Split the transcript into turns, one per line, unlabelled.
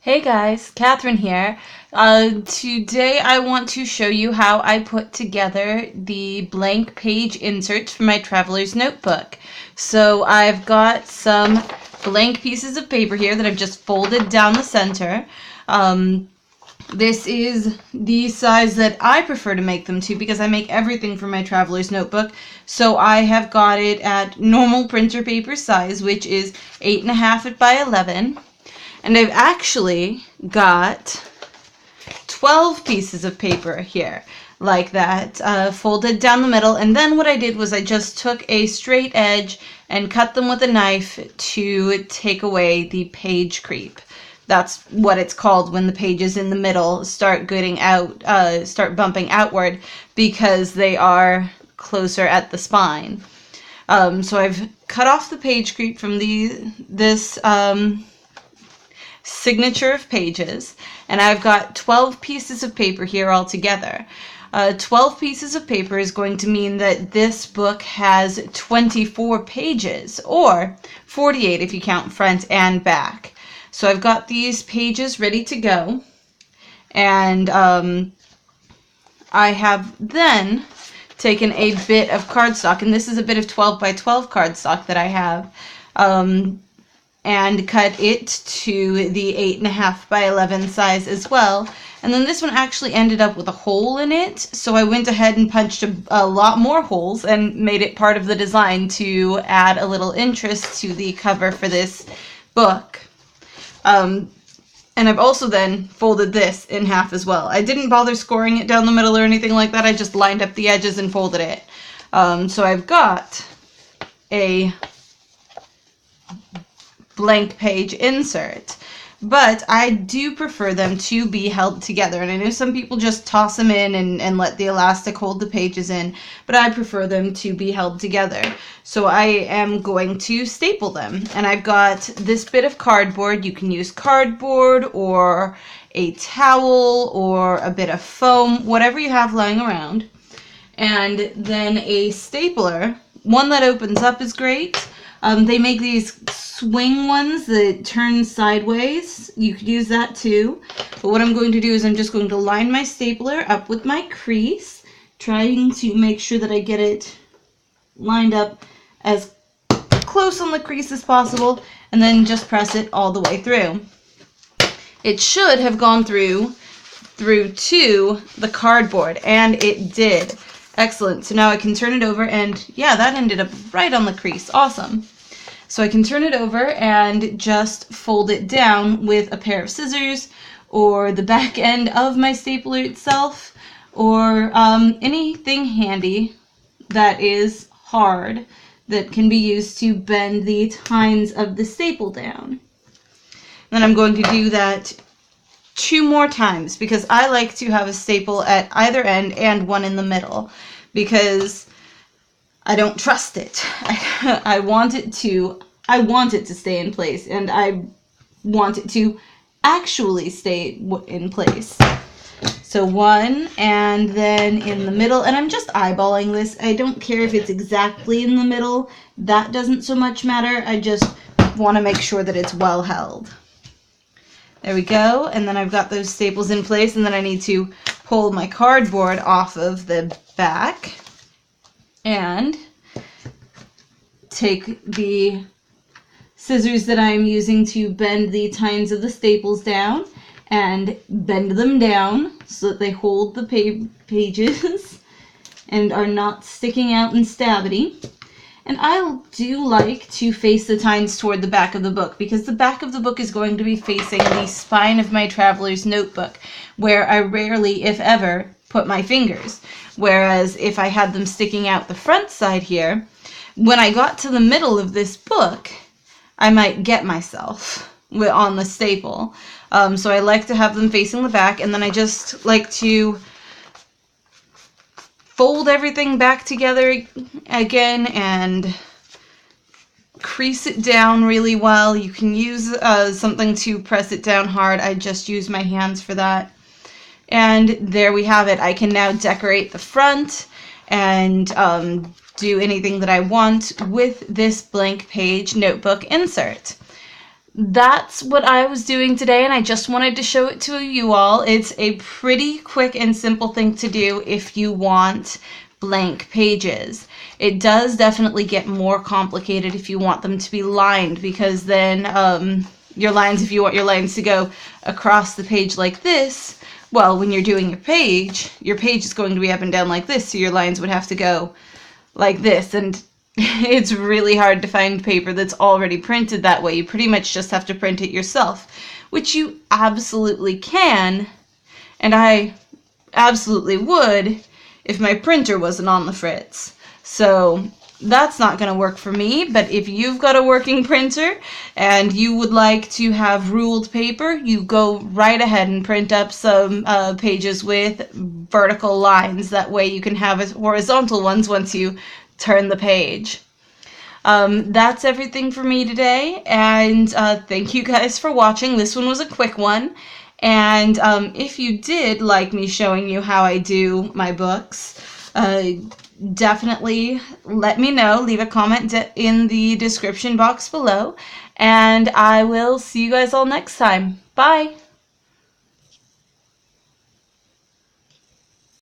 Hey guys, Catherine here. Today I want to show you how I put together the blank page inserts for my traveler's notebook. So I've got some blank pieces of paper here that I've just folded down the center. This is the size that I prefer to make them to because I make everything for my traveler's notebook. So I have got it at normal printer paper size, which is 8.5 by 11. And I've actually got 12 pieces of paper here, like that, folded down the middle. And then what I did was I just took a straight edge and cut them with a knife to take away the page creep. That's what it's called when the pages in the middle start start bumping outward because they are closer at the spine. So I've cut off the page creep from this signature of pages, and I've got 12 pieces of paper here all together. 12 pieces of paper is going to mean that this book has 24 pages, or 48 if you count front and back. So I've got these pages ready to go, and I have then taken a bit of cardstock, and this is a bit of 12 by 12 cardstock that I have, and cut it to the 8.5 by 11 size as well. And then this one actually ended up with a hole in it, so I went ahead and punched a lot more holes and made it part of the design to add a little interest to the cover for this book. And I've also then folded this in half as well. I didn't bother scoring it down the middle or anything like that. I just lined up the edges and folded it. So I've got a blank page insert, but I do prefer them to be held together. And I know some people just toss them in and let the elastic hold the pages in, but I prefer them to be held together. So I am going to staple them, and I've got this bit of cardboard. You can use cardboard or a towel or a bit of foam, whatever you have lying around, and then a stapler. One that opens up is great. They make these swing ones that turn sideways. You could use that too. But what I'm going to do is I'm just going to line my stapler up with my crease, trying to make sure that I get it lined up as close on the crease as possible, and then just press it all the way through. It should have gone through to the cardboard, and it did. Excellent. So now I can turn it over, and yeah, that ended up right on the crease. Awesome. So I can turn it over and just fold it down with a pair of scissors or the back end of my stapler itself, or anything handy that is hard that can be used to bend the tines of the staple down. Then I'm going to do that 2 more times because I like to have a staple at either end and one in the middle because I don't trust it. I want it to stay in place, and I want it to actually stay in place. So one, and then in the middle, and I'm just eyeballing this. I don't care if it's exactly in the middle. That doesn't so much matter. I just want to make sure that it's well held. There we go, and then I've got those staples in place, and then I need to pull my cardboard off of the back and take the scissors that I'm using to bend the tines of the staples down and bend them down so that they hold the pages and are not sticking out and stabbity. And I do like to face the tines toward the back of the book because the back of the book is going to be facing the spine of my traveler's notebook, where I rarely, if ever, put my fingers. Whereas if I had them sticking out the front side here, when I got to the middle of this book, I might get myself on the staple. So I like to have them facing the back, and then I just like to fold everything back together again and crease it down really well. You can use something to press it down hard. I just use my hands for that. And there we have it. I can now decorate the front and do anything that I want with this blank page notebook insert. that's what I was doing today, and I just wanted to show it to you all. It's a pretty quick and simple thing to do if you want blank pages. It does definitely get more complicated if you want them to be lined, because then your lines, if you want your lines to go across the page like this, well, when you're doing your page is going to be up and down like this, so your lines would have to go like this, and it's really hard to find paper that's already printed that way. You pretty much just have to print it yourself, which you absolutely can, and I absolutely would if my printer wasn't on the fritz. So that's not going to work for me, but if you've got a working printer and you would like to have ruled paper, you go right ahead and print up some pages with vertical lines. That way you can have horizontal ones once you turn the page. That's everything for me today, and thank you guys for watching. This one was a quick one, and if you did like me showing you how I do my books, definitely let me know. Leave a comment in the description box below, and I will see you guys all next time. Bye!